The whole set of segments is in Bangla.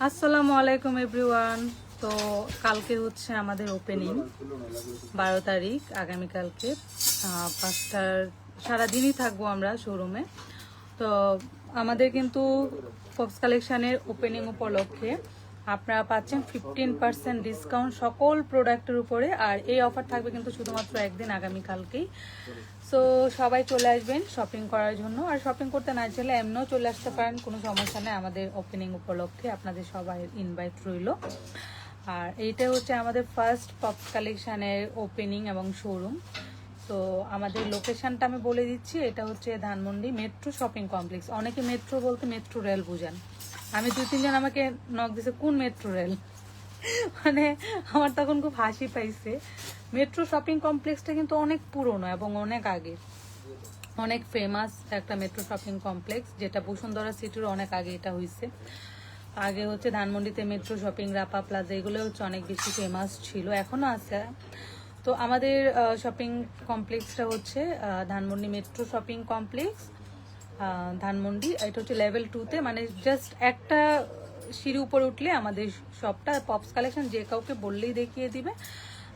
আসসালামু আলাইকুম এভরিওয়ান। তো কালকে হচ্ছে আমাদের ওপেনিং 12 তারিখ, আগামীকালকে 5টার সারাদিনই থাকবো আমরা শোরুমে। তো আমাদের কিন্তু ফক্স কালেকশানের ওপেনিং উপলক্ষে আপনারা পাচ্ছেন 15% ডিসকাউন্ট সকল প্রোডাক্টের উপরে। আর এই অফার থাকবে কিন্তু শুধুমাত্র একদিন, আগামীকালকেই। সো সবাই চলে আসবেন শপিং করার জন্য। আর শপিং করতে না চাইলে এমনিও চলে আসতে পারেন, কোনো সমস্যা নেই। আমাদের ওপেনিং উপলক্ষে আপনাদের সবাই ইনভাইট রইল। আর এইটা হচ্ছে আমাদের ফার্স্ট ফক্স কালেকশানের ওপেনিং এবং শোরুম। তো আমাদের লোকেশনটা আমি বলে দিচ্ছি, এটা হচ্ছে ধানমন্ডি মেট্রো শপিং কমপ্লেক্স। অনেকে মেট্রো বলতে মেট্রো রেল বুঝেন। আমি 2-3 জন আমাকে নক দিছে কোন মেট্রো রেল, মানে আমার তখন খুব হাসি পাইছে। মেট্রো শপিং কমপ্লেক্সটা কিন্তু অনেক পুরনো এবং অনেক আগে, অনেক ফেমাস একটা মেট্রো শপিং কমপ্লেক্স, যেটা বসুন্ধরা সিটির অনেক আগে এটা হয়েছে। আগে হচ্ছে ধানমন্ডিতে মেট্রো শপিং, রাপা প্লাজা, এগুলো হচ্ছে অনেক বেশি ফেমাস ছিল, এখনো আছে। তো আমাদের শপিং কমপ্লেক্সটা হচ্ছে Dhanmondi metro shopping complex, Dhanmondi. এটা হচ্ছে লেভেল 2-তে, মানে জাস্ট একটা সিঁড়ি উপরে উঠলে আমাদের শপটা। পপস কালেকশন যে কাউকে বললেই দেখিয়ে দিবে।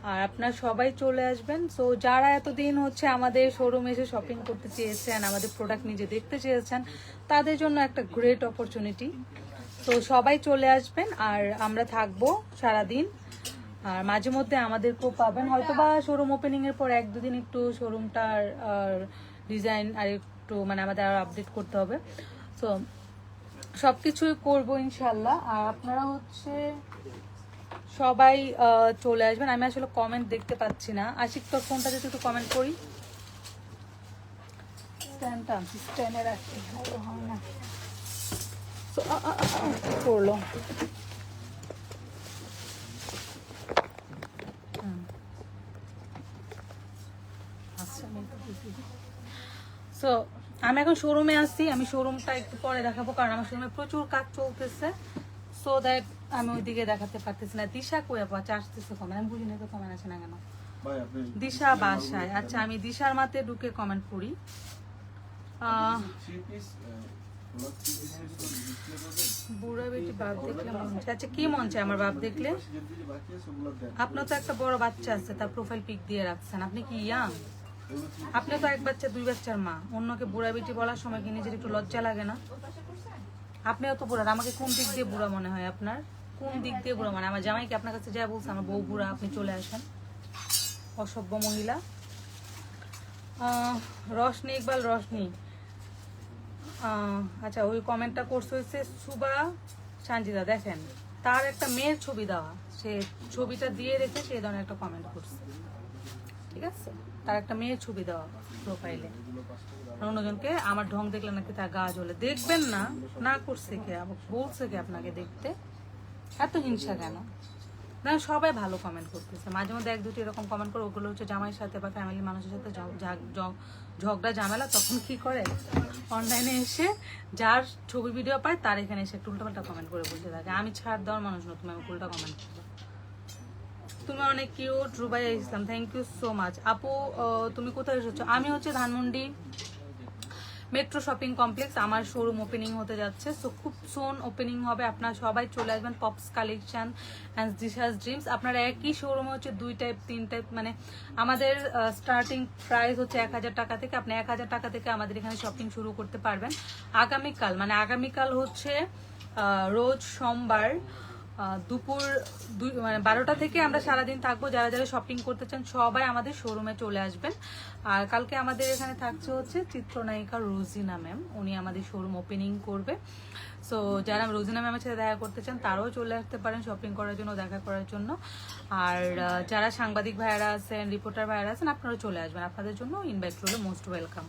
আর আপনারা সবাই চলে আসবেন। সো যারা এতদিন হচ্ছে আমাদের শোরুমে এসে শপিং করতে চেয়েছেন, আমাদের প্রোডাক্ট নিজে দেখতে চেয়েছেন, তাদের জন্য একটা গ্রেট অপরচুনিটি। তো সবাই চলে আসবেন। আর আমরা থাকবো সারাদিন। আর মাঝে মধ্যে আমাদেরকেও পাবেন, হয়তো বা শোরুম ওপেনিং এর পর 1-2 দিন একটু শোরুমটার ডিজাইন আর একটু মানে আমাদের আর আপডেট করতে হবে। সো সবকিছুই করবো ইনশাল্লাহ। আর আপনারা হচ্ছে সবাই চলে আসবেন। আমি আসলে কমেন্ট দেখতে পাচ্ছি না। আশিক, তোর ফোনটা যদি একটু কমেন্ট করি, স্ট্যান্ডটা স্ট্যান্ডে রাখি, হয় না করলো। সো আমি এখন শোরুমে আসছি, আমি শোরুমটা একটু পরে দেখাবো, কারণ আমার শোরুমে প্রচুর কাজ চলতেছে। সো দ্যাট আমি ওইদিকে দেখাতে পারতেছি না। দিশা কই আপা আসতেছে কমেন্ট, আমি বুঝি না তো কমেন্ট আসে না কেন। দিশা বাসায়, আচ্ছা আমি দিশার মাতে ঢুকে কমেন্ট করি। বুড়া বেটি বাপ দেখলে মন চায়। আচ্ছা কি মন চায় আমার বাপ দেখলে? আপনার তো একটা বড় বাচ্চা আছে, তার প্রোফাইল পিক দিয়ে রাখছেন। আপনি কি ইয়াং? আপনি তো 1 বাচ্চা 2 বাচ্চার মা, অন্যকে বুড়া বেটি বলার সময় কি নিজের একটু লজ্জা লাগে না? আপনিও তো বুড়া। আমাকে কোন দিক দিয়ে বুড়া মনে হয় আপনার? কোন দিক দিয়ে বুড়া মানে? আমার জামাই কি আপনার কাছে যা বলছে আমার বউ বুড়া, আপনি চলে আসেন? অসভ্য মহিলা। রশনি ইকবাল, রশনি, আচ্ছা ওই কমেন্টটা করছে হচ্ছে সুবা সানজিদা। দেখেন তার একটা মেয়ের ছবি দেওয়া, সে ছবিটা দিয়ে রেখে সে ধরনের একটা কমেন্ট করছে, ঠিক আছে? তার একটা মেয়ের ছবি দেওয়া প্রোফাইলে, অন্যজনকে আমার ঢং দেখলে নাকি তার গা জ্বলে। দেখবেন না, না করছে কে, আবার বলছে কে আপনাকে দেখতে? এত হিংসা কেন? না সবাই ভালো কমেন্ট করতেছে, মাঝে মধ্যে 1-2টি এরকম কমেন্ট করে, ওগুলো হচ্ছে জামাইয়ের সাথে বা ফ্যামিলির মানুষের সাথে ঝগড়া ঝামেলা। তখন কি করে, অনলাইনে এসে যার ছবি ভিডিও পায় তার এখানে এসে একটু উল্টাপাল্টা কমেন্ট করে বলতে থাকে। আমি ছাড় দেওয়ার মানুষ না, তুমি আমি উল্টা কমেন্ট করবো। তুমি অনেক cute, Rubaiya Islam, thank you so much. আপু তুমি কোথায় এসেছো? আমি হচ্ছে ধানমন্ডি মেট্রো শপিং কমপ্লেক্স, আমার শোরুম ওপেনিং হতে যাচ্ছে। সো খুব সুন ওপেনিং হবে, আপনারা সবাই চলে আসবেন। পপস কালেকশন অ্যান্ড দিশাস ড্রিমস, আপনারা একই শোরুমে হচ্ছে 2 টাইপ 3 টাইপ, মানে আমাদের স্টার্টিং প্রাইস হচ্ছে 1000 টাকা থেকে। আপনি 1000 টাকা থেকে আমাদের এখানে শপিং শুরু করতে পারবেন। আগামীকাল মানে আগামীকাল হচ্ছে রোজ সোমবার দুপুর 12টা থেকে আমরা সারাদিন থাকবো। যারা যারা শপিং করতে চান সবাই আমাদের শোরুমে চলে আসবেন। আর কালকে আমাদের এখানে থাকছে হচ্ছে চিত্রনায়িকা রোজিনা ম্যাম, উনি আমাদের শোরুম ওপেনিং করবে। সো যারা রোজিনা ম্যামের সাথে দেখা করতে চান তারাও চলে আসতে পারেন শপিং করার জন্য, দেখা করার জন্য। আর যারা সাংবাদিক ভাইয়ারা আছেন, রিপোর্টার ভাইয়ারা আছেন, আপনারা চলে আসবেন, আপনাদের জন্য ইনভাইট রইল, মোস্ট ওয়েলকাম।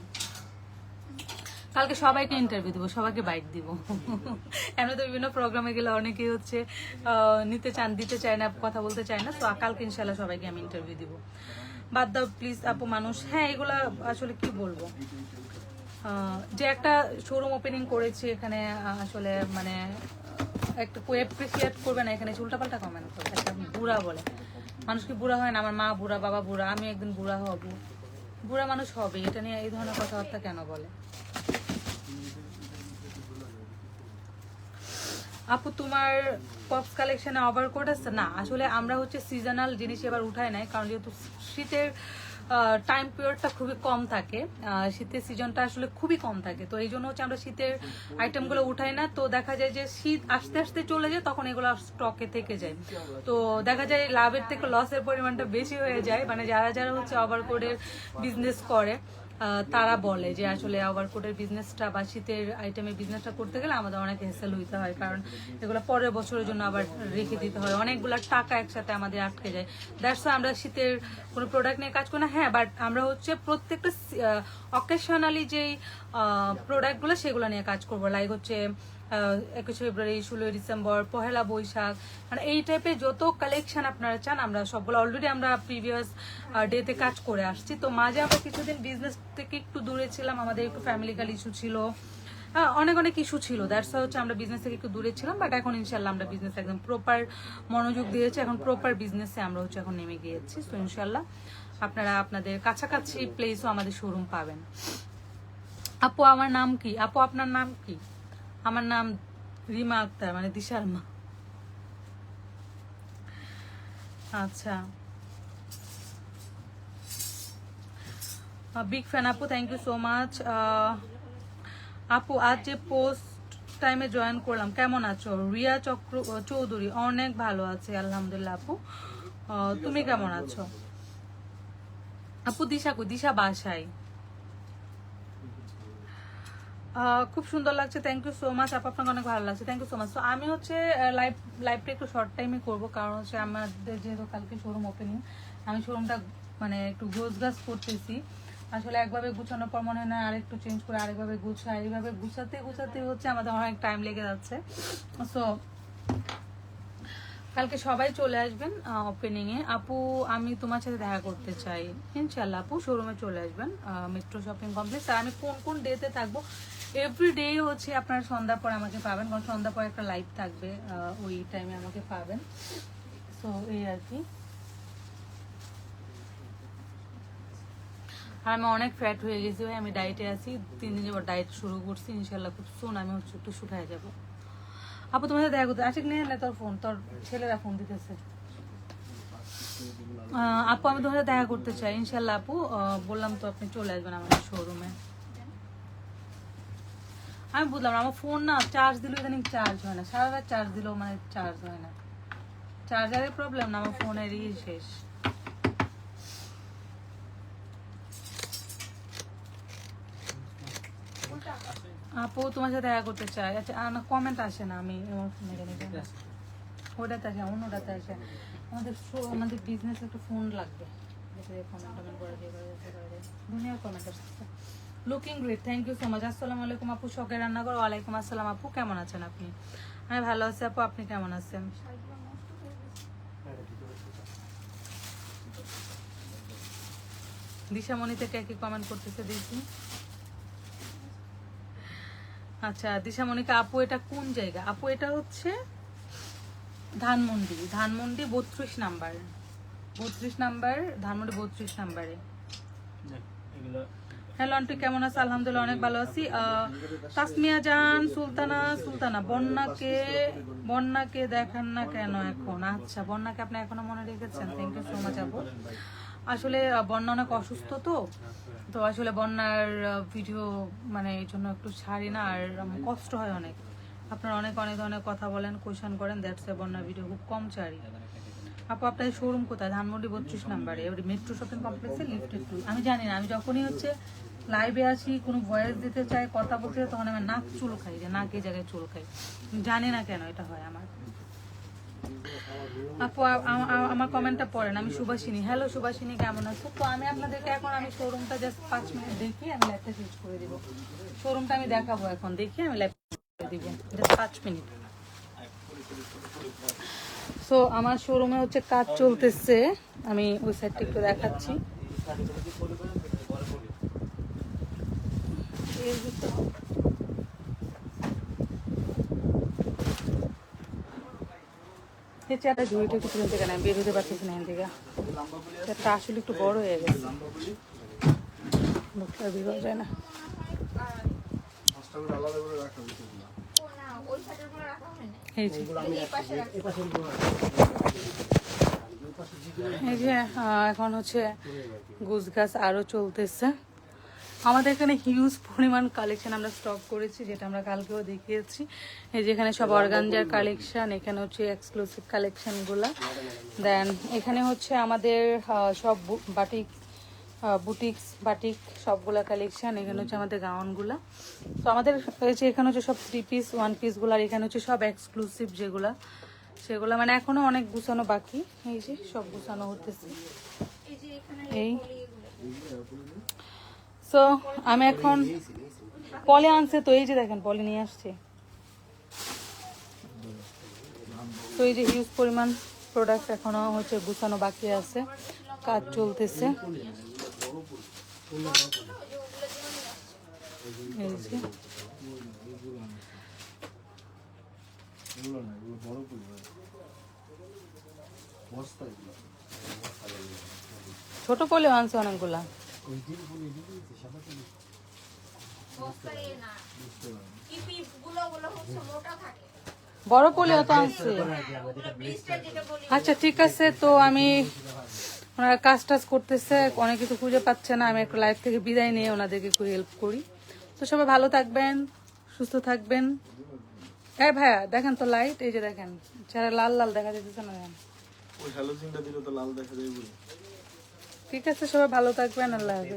কালকে সবাইকে ইন্টারভিউ দিব, সবাইকে বাইক দিব। এমন তো বিভিন্ন প্রোগ্রামে গেলে অনেকেই হচ্ছে দিতে চায় না, কথা বলতে চায় না। তো কালকে ইনশাল্লাহ সবাইকে আমি ইন্টারভিউ দিব। বাদ দাও প্লিজ আপু মানুষ। হ্যাঁ এগুলা আসলে কি বলবো, যে একটা শোরুম ওপেনিং করেছি এখানে, আসলে মানে একটা অ্যাপ্রিসিয়েট করবে না, এখানে উল্টাপাল্টা কমেন্ট করবে, একটা বুড়া বলে। মানুষ কি বুড়া হয় না? আমার মা বুড়া, বাবা বুড়া, আমি একদিন বুড়া হব, বুড়া মানুষ হবে, এটা নিয়ে এই ধরনের কথাবার্তা কেন বলে? আপু তোমার পপস কালেকশনে ওভারকোট আছে? না, আসলে আমরা হচ্ছে সিজনাল জিনিস এবার উঠাই নাই, কারণ যেহেতু শীতের টাইম পিরিয়ডটা খুবই কম থাকে, শীতের সিজনটা আসলে খুবই কম থাকে, তো এই জন্য হচ্ছে আমরা শীতের আইটেমগুলো উঠাই না। তো দেখা যায় যে শীত আস্তে আস্তে চলে যায়, তখন এগুলো স্টকে থেকে যায়, তো দেখা যায় লাভের থেকে লসের পরিমাণটা বেশি হয়ে যায়। মানে যারা যারা হচ্ছে ওভারকোটের বিজনেস করে তারা বলে যে আসলে ওভারকোটের বিজনেসটা বা শীতের আইটেমের বিজনেসটা করতে গেলে আমাদের অনেক হেসেল হইতে হয়, কারণ এগুলো পরের বছরের জন্য আবার রেখে দিতে হয়, অনেকগুলো টাকা একসাথে আমাদের আটকে যায়। দ্যাটস আমরা শীতের কোনো প্রোডাক্ট নিয়ে কাজ করি না। হ্যাঁ, বাট আমরা হচ্ছে প্রত্যেকটা অকেশনালি যেই প্রোডাক্টগুলো সেগুলো নিয়ে কাজ করবো, লাইক হচ্ছে 21 ফেব্রুয়ারি, 16 ডিসেম্বর, পহেলা বৈশাখ, মানে এই টাইপের যত কালেকশন আপনারা চান আমরা সবগুলো অলরেডি আমরা প্রিভিয়াস ডেতে কাজ করে আসছি। তো মাঝে আমরা কিছুদিন বিজনেস থেকে একটু দূরে ছিলাম, আমাদের একটু ফ্যামিলিক্যাল ইস্যু ছিল, অনেক অনেক ইস্যু ছিল, দ্যাটস হচ্ছে আমরা বিজনেস থেকে একটু দূরে ছিলাম। বাট এখন ইনশাল্লাহ আমরা বিজনেস একদম প্রপার মনোযোগ দিয়েছি, এখন প্রপার বিজনেসে আমরা হচ্ছে এখন নেমে গিয়েছি। তো ইনশাল্লাহ আপনারা আপনাদের কাছাকাছি প্লেসও আমাদের শোরুম পাবেন। আপু আমার নাম কি? আপু আপনার নাম কি? আমার নাম রিমা আক্তার, মানে দিশার মা। আচ্ছা, বিগ ফ্যান আপু, থ্যাংক ইউ সো মাচ। আপু আজ যে পোস্ট টাইমে জয়েন করলাম, কেমন আছো? রিয়া চৌধুরী, অনেক ভালো আছে আলহামদুলিল্লাহ। আপু তুমি কেমন আছো? আপু দিশা কই? দিশা বাসায়। খুব সুন্দর লাগছে, থ্যাংক ইউ সো মাচ আপু, আপনাকে অনেক ভালো লাগছে, থ্যাংক ইউ সো মাচ। তো আমি হচ্ছে লাইভটা একটু শর্ট টাইমে করবো, কারণ হচ্ছে আমাদের যেহেতু কালকে শোরুম ওপেনিং, আমি শোরুমটা মানে একটু গোছগাছ করতেছি। আসলে একভাবে গুছানোর পর মনে হয় না আরেকটু চেঞ্জ করে আরেকভাবে গুছাই, এইভাবে গুছাতে গুছাতে হচ্ছে আমাদের অনেক টাইম লেগে যাচ্ছে। সো কালকে সবাই চলে আসবেন ওপেনিং এ। আপু আমি তোমার সাথে দেখা করতে চাই, ইনশাল্লাহ আপু শোরুমে চলে আসবেন মেট্রো শপিং কমপ্লেক্স। আর আমি কোন কোন ডেতে থাকবো, এভরিডে হচ্ছে আপনার সন্ধ্যার পর আমাকে পাবেন, কারণ সন্ধ্যার পর একটা লাইভ থাকবে, ওই টাইমে আমাকে পাবেন। সো এই আর কি। আর আমি অনেক ফ্যাট হয়ে গেছি ভাই, আমি ডায়েটে আছি, 3 দিন যাবত ডায়েট শুরু করছি, ইনশাল্লাহ খুব সুন আমি হচ্ছে একটু শুকায় যাবো। আপু তোমার সাথে দেখা করতে আশিক নিয়ে এলে, তোর ফোন, তোর ছেলেরা ফোন দিতেছে। আপু আমি তোমার সাথে দেখা করতে চাই ইনশাল্লাহ আপু, বললাম তো আপনি চলে আসবেন আমাদের শোরুমে। আমি বুঝলাম আমার ফোন না চার্জ দিলেও ইদানিং চার্জ হয় না, সারা রাত চার্জ দিলেও মানে চার্জ হয় না, চার্জারের প্রবলেম না, আমার ফোনেরই শেষ। আপু তোমার সাথে দেখা করতে চাই। আচ্ছা না, কমেন্ট আসে না, আমি আমার ফোনে জানি ওটাতে আসে, অন্যটাতে আসে। আমাদের বিজনেস একটা ফোন লাগবে, দুনিয়ার কমেন্ট আসছে। Looking great, thank you so much. আসসালামু আলাইকুম আপু, শখের রান্নাঘর। ওয়ালাইকুম আসসালাম আপু, কেমন আছেন আপনি? আমি ভালো আছি আপু, আপনি কেমন আছেন? দিশামণি থেকে কি কমেন্ট করতেছে দেখি। আচ্ছা দিশামণিকে, আপু এটা কোন জায়গা? আপু এটা হচ্ছে ধানমন্ডি, ধানমন্ডি 32 নাম্বার, 32 নাম্বার, ধানমন্ডি 32 নাম্বারে। হ্যালো আন্টি, কেমন আছো? আলহামদুলিল্লাহ অনেক ভালো আছি। তাসমিয়া জান, সুলতানা বন্যাকে দেখান না কেন এখন? আচ্ছা, বন্যাকে আপনি এখনো মনে রেখেছেন, থ্যাংক ইউ সো মাচ আপু। আসলে বন্যা অনেক অসুস্থ, তো আসলে বন্যার ভিডিও মানে এই জন্য একটু ছাড়ি না, আর কষ্ট হয় অনেক। আপনারা অনেক অনেক ধরনের কথা বলেন, কোয়েশন করেন, দ্যাটস বন্যার ভিডিও খুব কম ছাড়ি। আপু আপনাদের শোরুম কোথায়? ধানমন্ডি 32 নাম্বারে, মেট্রো শপিং কমপ্লেক্সে লিফটেড 2। আমি জানি না, আমি যখনই হচ্ছে লাইভে আসি, কোনো ভয়েস দিতে চাই, কথা বলতে চাই, তখন আমি নাক চুল খাই, যে নাক এই জায়গায় চুল খাই, জানি না কেন এটা হয় আমার। আপু আমার কমেন্টটা পড়েন। আমি সুভাষিনী, হ্যালো সুভাষিনী, কেমন আছো? তো আমি আপনাদেরকে এখন আমি শোরুমটা জাস্ট 5 মিনিট দেখি, আমি লাইভটা শেষ করে দিব। শোরুমটা আমি দেখাবো এখন, দেখি আমি লাইভ করে দিব জাস্ট 5 মিনিট। সো আমার শোরুমে হচ্ছে কাজ চলতেছে, আমি ওই সাইডটা একটু দেখাচ্ছি। চেয়ারটা ঝুড়িটা একটু তুলে থেকে নেয়, বের হতে পারতেছি না এখান থেকে, চেয়ারটা আসলে একটু বড় হয়ে গেছে, লোকটা বের হয়ে যায় না। এই যে এই যে এখন হচ্ছে গুছ গাছ আরো চলতেছে। আমাদের এখানে হিউজ পরিমাণ কালেকশন আমরা স্টক করেছি, যেটা আমরা কালকেও দেখিয়েছি। এই যে এখানে সব অর্গানজার কালেকশন, এখানে হচ্ছে এক্সক্লুসিভ কালেকশনগুলো। দেন এখানে হচ্ছে আমাদের সব বাটিক বুটিক্স বাটিক সবগুলা কালেকশন। এখানে হচ্ছে আমাদের গাউনগুলা। তো আমাদের এই যে এখানে হচ্ছে সব 3 পিস 1 পিসগুলো, আর এখানে হচ্ছে সব এক্সক্লুসিভ যেগুলা সেগুলো মানে এখনো অনেক গুছানো বাকি। এই যে সব গুছানো হতেছে এই। সো আমি এখন পলি আনছে, তো এই যে দেখেন পলি নিয়ে আসছে। তো এই যে হিউজ পরিমাণ প্রোডাক্ট এখনো হচ্ছে গুছানো বাকি আছে, কাজ চলতেছে। এই যে ছোট পলি আনছে অনেকগুলা। বড় পলিও তো আনছে। আচ্ছা ঠিক আছে, তো আমি ওনারা কাজ টাজ করতেছে, অনেক কিছু খুঁজে পাচ্ছে না, আমি একটু লাইফ থেকে বিদায় নিয়ে ওনাদেরকে একটু হেল্প করি। তো সবাই ভালো থাকবেন, সুস্থ থাকবেন। হ্যাঁ ভাইয়া দেখেন তো লাইট, এই যে দেখেন চেহারা লাল লাল দেখা যেতেছে না। ঠিক আছে, সবাই ভালো থাকবেন, আল্লাহ হাফেজ।